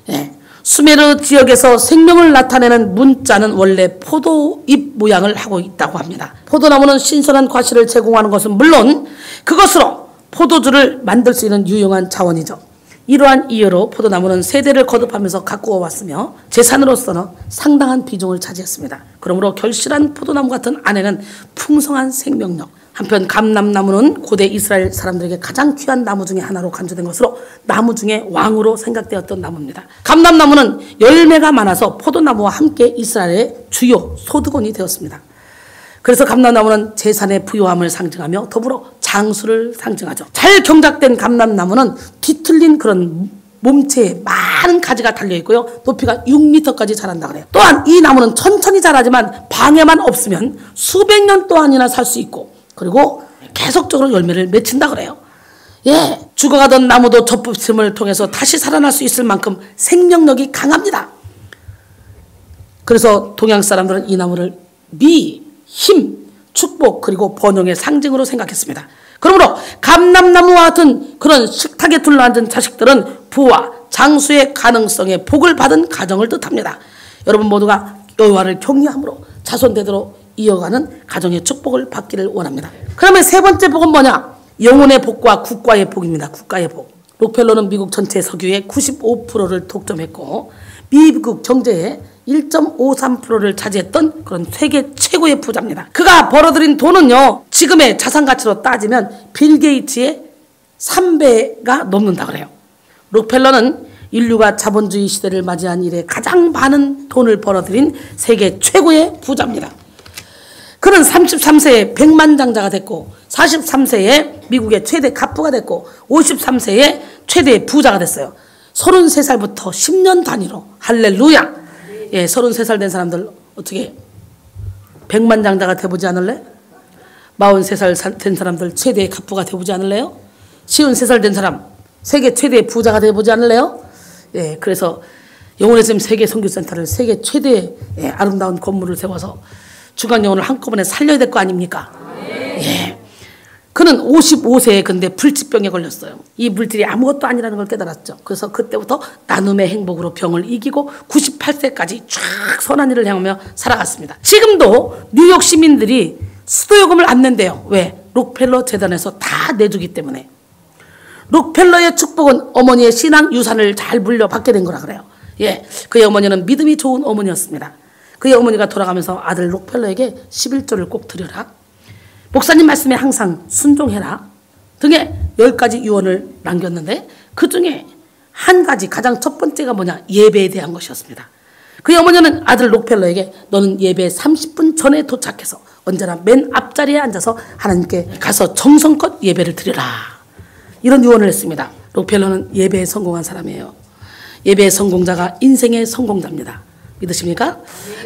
예. 수메르 지역에서 생명을 나타내는 문자는 원래 포도잎 모양을 하고 있다고 합니다. 포도나무는 신선한 과실을 제공하는 것은 물론 그것으로 포도주를 만들 수 있는 유용한 자원이죠. 이러한 이유로 포도나무는 세대를 거듭하면서 가꾸어 왔으며 재산으로서는 상당한 비중을 차지했습니다. 그러므로 결실한 포도나무 같은 아내는 풍성한 생명력, 한편 감람나무는 고대 이스라엘 사람들에게 가장 귀한 나무 중에 하나로 간주된 것으로 나무 중에 왕으로 생각되었던 나무입니다. 감람나무는 열매가 많아서 포도나무와 함께 이스라엘의 주요 소득원이 되었습니다. 그래서 감람나무는 재산의 부요함을 상징하며 더불어 장수를 상징하죠. 잘 경작된 감람나무는 뒤틀린 그런 몸체에 많은 가지가 달려있고요. 높이가 6m까지 자란다 그래요. 또한 이 나무는 천천히 자라지만 방해만 없으면 수백 년 동안이나 살 수 있고 그리고 계속적으로 열매를 맺힌다 그래요. 예, 죽어가던 나무도 접붙임을 통해서 다시 살아날 수 있을 만큼 생명력이 강합니다. 그래서 동양 사람들은 이 나무를 미, 힘, 축복 그리고 번영의 상징으로 생각했습니다. 그러므로 감람나무와 같은 그런 식탁에 둘러앉은 자식들은 부와 장수의 가능성에 복을 받은 가정을 뜻합니다. 여러분 모두가 여호와를 경외함으로 자손 대대로 이어가는 가정의 축복을 받기를 원합니다. 그러면 세 번째 복은 뭐냐? 영혼의 복과 국가의 복입니다. 국가의 복. 록펠러는 미국 전체 석유의 95%를 독점했고 미국 경제의 1.53%를 차지했던 그런 세계 최고의 부자입니다. 그가 벌어들인 돈은요 지금의 자산 가치로 따지면 빌 게이츠의 3배가 넘는다 그래요. 록펠러는 인류가 자본주의 시대를 맞이한 이래 가장 많은 돈을 벌어들인 세계 최고의 부자입니다. 그는 33세에 백만장자가 됐고 43세에 미국의 최대 갑부가 됐고 53세에 최대 부자가 됐어요. 33살부터 10년 단위로. 할렐루야. 예, 33살 된 사람들 어떻게 백만장자가 돼보지 않을래? 43살 된 사람들 최대 갑부가 돼보지 않을래요? 53살 된 사람 세계 최대 부자가 돼보지 않을래요? 예, 그래서 영혼의 샘 세계 선교센터를 세계 최대의 아름다운 건물을 세워서 주간 영혼을 한꺼번에 살려야 될 거 아닙니까? 예. 그는 55세에 근데 불치병에 걸렸어요. 이 물질이 아무것도 아니라는 걸 깨달았죠. 그래서 그때부터 나눔의 행복으로 병을 이기고 98세까지 쫙 선한 일을 행하며 살아갔습니다. 지금도 뉴욕 시민들이 수도요금을 안 낸대요. 왜? 록펠러 재단에서 다 내주기 때문에. 록펠러의 축복은 어머니의 신앙 유산을 잘 물려받게 된 거라 그래요. 예, 그의 어머니는 믿음이 좋은 어머니였습니다. 그의 어머니가 돌아가면서 아들 록펠러에게 11조를 꼭 드려라, 목사님 말씀에 항상 순종해라 등의 10가지 유언을 남겼는데, 그 중에 한 가지, 가장 첫 번째가 뭐냐? 예배에 대한 것이었습니다. 그의 어머니는 아들 록펠러에게 너는 예배 30분 전에 도착해서 언제나 맨 앞자리에 앉아서 하나님께 가서 정성껏 예배를 드려라, 이런 유언을 했습니다. 록펠러는 예배에 성공한 사람이에요. 예배의 성공자가 인생의 성공자입니다. 믿으십니까?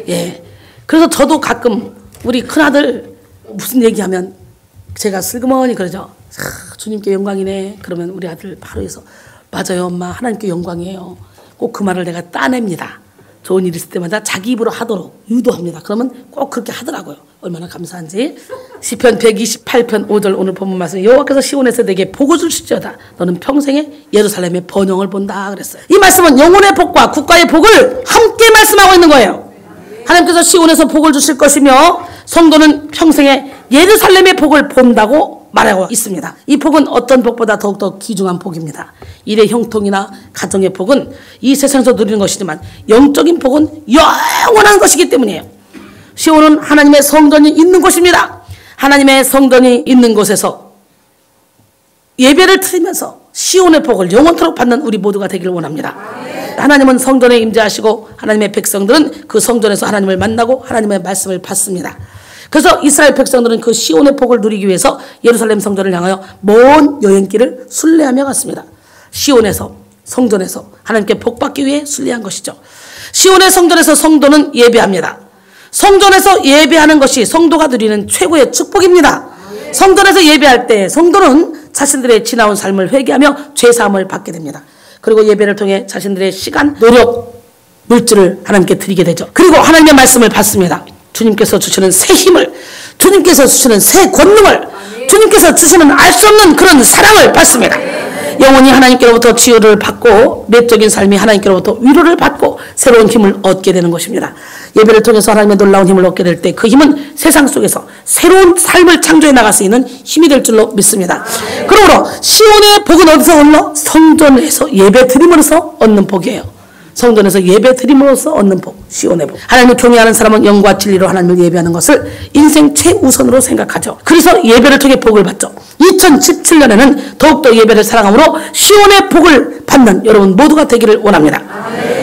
예. 그래서 저도 가끔 우리 큰아들 무슨 얘기하면 제가 슬그머니 그러죠. 주님께 영광이네. 그러면 우리 아들 바로 해서 맞아요 엄마, 하나님께 영광이에요. 꼭 그 말을 내가 따냅니다. 좋은 일 있을 때마다 자기 입으로 하도록 유도합니다. 그러면 꼭 그렇게 하더라고요. 얼마나 감사한지. 시편 128편 5절 오늘 본문 말씀, 여호와께서 시온에서 내게 복을 주시리로다 너는 평생에 예루살렘의 번영을 본다 그랬어요. 이 말씀은 영혼의 복과 국가의 복을 함께 말씀하고 있는 거예요. 하나님께서 시온에서 복을 주실 것이며 성도는 평생에 예루살렘의 복을 본다고 말하고 있습니다. 이 복은 어떤 복보다 더욱더 귀중한 복입니다. 일의 형통이나 가정의 복은 이 세상에서 누리는 것이지만 영적인 복은 영원한 것이기 때문이에요. 시온은 하나님의 성전이 있는 곳입니다. 하나님의 성전이 있는 곳에서 예배를 드리면서 시온의 복을 영원토록 받는 우리 모두가 되기를 원합니다. 하나님은 성전에 임재하시고 하나님의 백성들은 그 성전에서 하나님을 만나고 하나님의 말씀을 받습니다. 그래서 이스라엘 백성들은 그 시온의 복을 누리기 위해서 예루살렘 성전을 향하여 먼 여행길을 순례하며 갔습니다. 시온에서, 성전에서 하나님께 복받기 위해 순례한 것이죠. 시온의 성전에서 성도는 예배합니다. 성전에서 예배하는 것이 성도가 누리는 최고의 축복입니다. 성전에서 예배할 때 성도는 자신들의 지나온 삶을 회개하며 죄사함을 받게 됩니다. 그리고 예배를 통해 자신들의 시간, 노력, 물질을 하나님께 드리게 되죠. 그리고 하나님의 말씀을 받습니다. 주님께서 주시는 새 힘을, 주님께서 주시는 새 권능을, 주님께서 주시는 알 수 없는 그런 사랑을 받습니다. 영혼이 하나님께로부터 치유를 받고 내적인 삶이 하나님께로부터 위로를 받고 새로운 힘을 얻게 되는 것입니다. 예배를 통해서 하나님의 놀라운 힘을 얻게 될 때 그 힘은 세상 속에서 새로운 삶을 창조해 나갈 수 있는 힘이 될 줄로 믿습니다. 그러므로 시온의 복은 어디서 얻노? 성전에서 예배 드림으로써 얻는 복이에요. 성전에서 예배 드림으로써 얻는 복, 시온의 복. 하나님을 경외하는 사람은 영과 진리로 하나님을 예배하는 것을 인생 최우선으로 생각하죠. 그래서 예배를 통해 복을 받죠. 2017년에는 더욱더 예배를 사랑함으로 시온의 복을 받는 여러분 모두가 되기를 원합니다.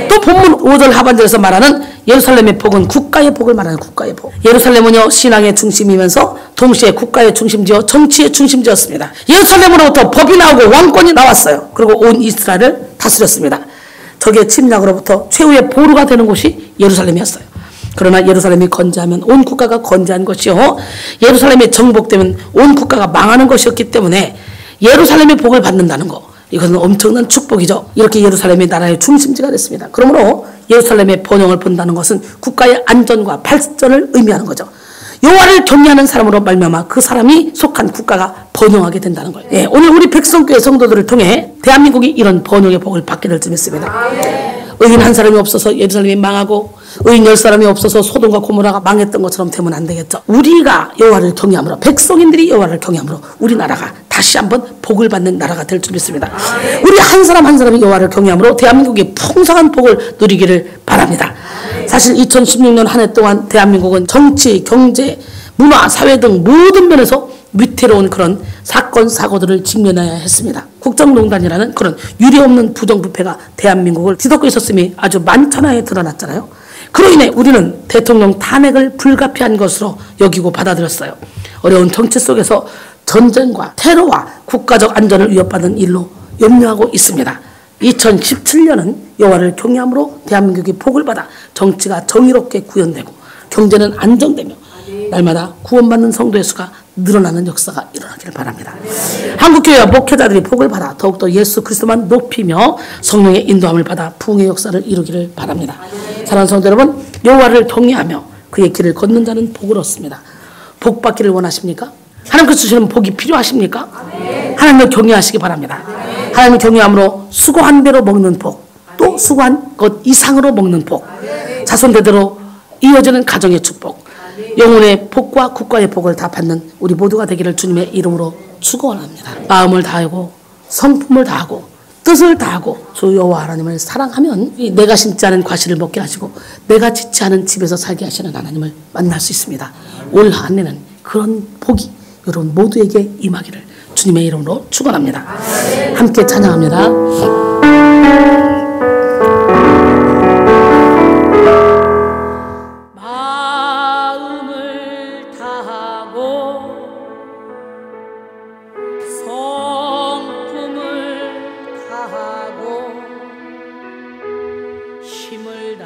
또 본문 5절 하반절에서 말하는 예루살렘의 복은 국가의 복을 말하는 국가의 복. 예루살렘은요 신앙의 중심이면서 동시에 국가의 중심지어 정치의 중심지였습니다. 예루살렘으로부터 법이 나오고 왕권이 나왔어요. 그리고 온 이스라엘을 다스렸습니다. 적의 침략으로부터 최후의 보루가 되는 곳이 예루살렘이었어요. 그러나 예루살렘이 건재하면 온 국가가 건재한 것이요, 예루살렘이 정복되면 온 국가가 망하는 것이었기 때문에 예루살렘의 복을 받는다는 거, 이것은 엄청난 축복이죠. 이렇게 예루살렘이 나라의 중심지가 됐습니다. 그러므로 예루살렘의 번영을 본다는 것은 국가의 안전과 발전을 의미하는 거죠. 여호와를 경외하는 사람으로 말미암아 그 사람이 속한 국가가 번영하게 된다는 거예요. 예, 오늘 우리 백성교회 성도들을 통해 대한민국이 이런 번영의 복을 받게 될 줄 믿습니다. 의인 한 사람이 없어서 예루살렘이 망하고 의인 10사람이 없어서 소돔과 고모라가 망했던 것처럼 되면 안 되겠죠. 우리가 여호와를 경외함으로, 백성인들이 여호와를 경외함으로 우리나라가 다시 한번 복을 받는 나라가 될 줄 믿습니다. 우리 한 사람 한 사람이 여호와를 경외함으로 대한민국이 풍성한 복을 누리기를 바랍니다. 사실 2016년 한 해 동안 대한민국은 정치, 경제, 문화, 사회 등 모든 면에서 위태로운 그런 사건, 사고들을 직면해야 했습니다. 국정농단이라는 그런 유례없는 부정부패가 대한민국을 뒤덮고 있었음이 아주 만천하에 드러났잖아요. 그로 인해 우리는 대통령 탄핵을 불가피한 것으로 여기고 받아들였어요. 어려운 정치 속에서 전쟁과 테러와 국가적 안전을 위협받는 일로 염려하고 있습니다. 2017년은 여호와를 경외함으로 대한민국이 복을 받아 정치가 정의롭게 구현되고 경제는 안정되며 날마다 구원받는 성도의 수가 늘어나는 역사가 일어나기를 바랍니다. 한국교회와 목회자들이 복을 받아 더욱더 예수 그리스도만 높이며 성령의 인도함을 받아 부흥의 역사를 이루기를 바랍니다. 사랑하는 성도 여러분, 여호와를 경외하며 그의 길을 걷는 자는 복을 얻습니다. 복 받기를 원하십니까? 하나님께서 주시는 복이 필요하십니까? 하나님을 경외하시기 바랍니다. 하나님을 경외함으로 수고한 대로 먹는 복, 또 수고한 것 이상으로 먹는 복, 자손 대대로 이어지는 가정의 축복, 영혼의 복과 국가의 복을 다 받는 우리 모두가 되기를 주님의 이름으로 축원합니다. 마음을 다하고 성품을 다하고 뜻을 다하고 주 여호와 하나님을 사랑하면 내가 심지 않은 과실을 먹게 하시고 내가 짓지 않은 집에서 살게 하시는 하나님을 만날 수 있습니다. 올 한 해는 그런 복이 여러분 모두에게 임하기를 주님의 이름으로 축원합니다. 함께 찬양합니다. 마음을 다하고 성품을 다하고 힘을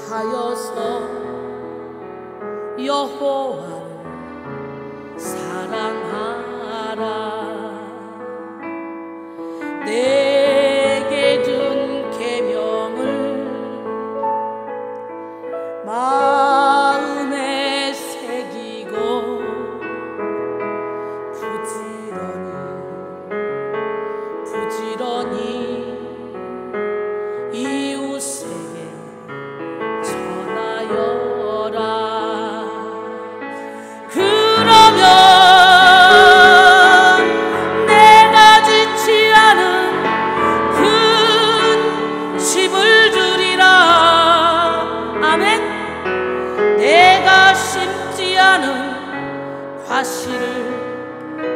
다하여서 여호와를 사랑하라. 내게 준 계명을 마음에 새기고 부지런히 이웃에게 전하여라. 그러면 내가 짓지 않은 큰 집을 주리라. 아멘. 내가 심지 않은 과실을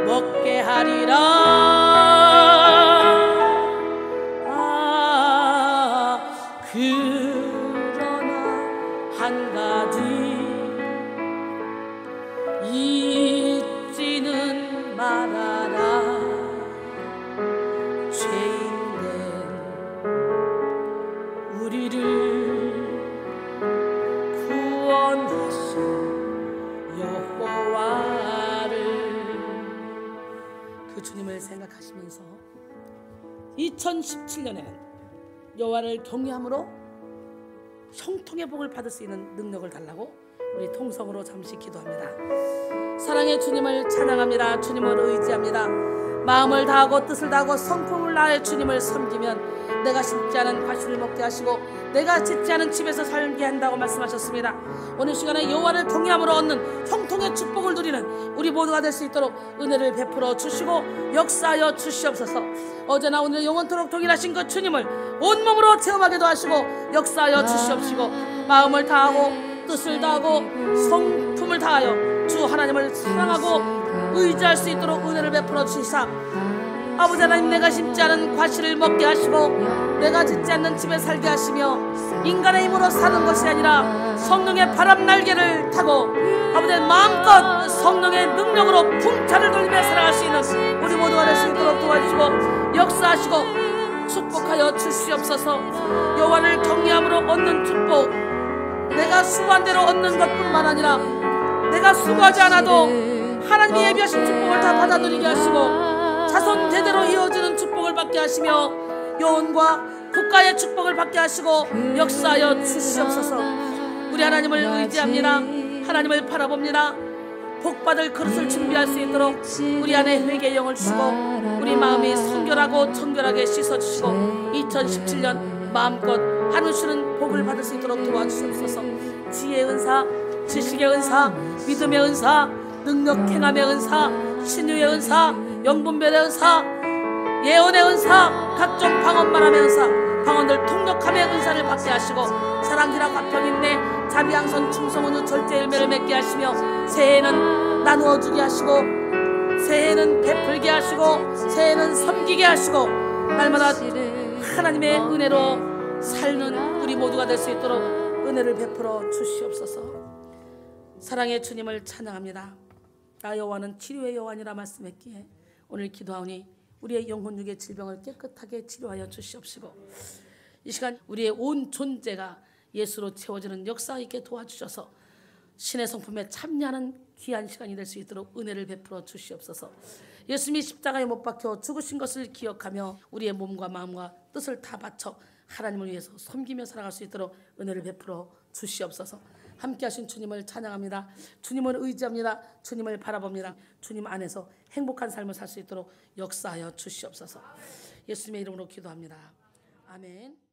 먹게 하리라. 그러나 한 가지 잊지는 말아라. 죄인된 우리를 구원하신 여호와를 그 주님을 생각하시면서 2017년에는 여호와를 경외함으로 형통의 복을 받을 수 있는 능력을 달라고 우리 통성으로 잠시 기도합니다. 사랑의 주님을 찬양합니다. 주님을 의지합니다. 마음을 다하고 뜻을 다하고 성품을 다해 주님을 섬기면 내가 심지 않은 과실을 먹게 하시고 내가 짓지 않은 집에서 살게 한다고 말씀하셨습니다. 오늘 시간에 여호와를 경외함으로 얻는 형통의 축복을 누리는 우리 모두가 될 수 있도록 은혜를 베풀어 주시고 역사하여 주시옵소서. 어제나 오늘 영원토록 동일하신 그 주님을 온몸으로 체험하게도 하시고 역사하여 주시옵시고 마음을 다하고 뜻을 다하고 성품을 다하여 주 하나님을 사랑하고 의지할 수 있도록 은혜를 베풀어 주시사 아버지 하나님, 내가 심지 않은 과실을 먹게 하시고 내가 짓지 않는 집에 살게 하시며 인간의 힘으로 사는 것이 아니라 성령의 바람 날개를 타고 아버지 마음껏 성령의 능력으로 풍차를 돌리며 살아갈 수 있는 우리 모두가 될 수 있도록 도와주시고 역사하시고 축복하여 주시옵소서. 여호와를 경외함으로 얻는 축복, 내가 수고한 대로 얻는 것뿐만 아니라 내가 수고하지 않아도 하나님이 예비하신 축복을 다 받아들이게 하시고 자손 대대로 이어지는 축복을 받게 하시며 영혼과 국가의 축복을 받게 하시고 역사하여 주시옵소서. 우리 하나님을 의지합니다. 하나님을 바라봅니다. 복받을 그릇을 준비할 수 있도록 우리 안에 회개의 영을 주시고 우리 마음이 순결하고 정결하게 씻어주시고 2017년 마음껏 한우 쉬는 복을 받을 수 있도록 도와주시옵소서. 지혜의 은사, 지식의 은사, 믿음의 은사, 능력 행함의 은사, 신유의 은사, 영분별의 은사, 예언의 은사, 각종 방언만함의 은사, 방언들 통역함의 은사를 받게 하시고 사랑, 희락, 화평, 인내, 자비, 양선, 충성, 온유, 절제, 열매를 맺게 하시며 새해에는 나누어 주게 하시고 새해에는 베풀게 하시고 새해에는 섬기게 하시고 날마다 하나님의 은혜로 살는 우리 모두가 될 수 있도록 은혜를 베풀어 주시옵소서. 사랑의 주님을 찬양합니다. 나 여호와는 치료의 여호와니라 말씀했기에 오늘 기도하오니 우리의 영혼 육의 질병을 깨끗하게 치료하여 주시옵시고 이 시간 우리의 온 존재가 예수로 채워지는 역사 있게 도와주셔서 신의 성품에 참여하는 귀한 시간이 될 수 있도록 은혜를 베풀어 주시옵소서. 예수님이 십자가에 못 박혀 죽으신 것을 기억하며 우리의 몸과 마음과 뜻을 다 바쳐 하나님을 위해서 섬기며 살아갈 수 있도록 은혜를 베풀어 주시옵소서. 함께 하신 주님을 찬양합니다. 주님을 의지합니다. 주님을 바라봅니다. 주님 안에서 행복한 삶을 살 수 있도록 역사하여 주시옵소서. 예수님의 이름으로 기도합니다. 아멘.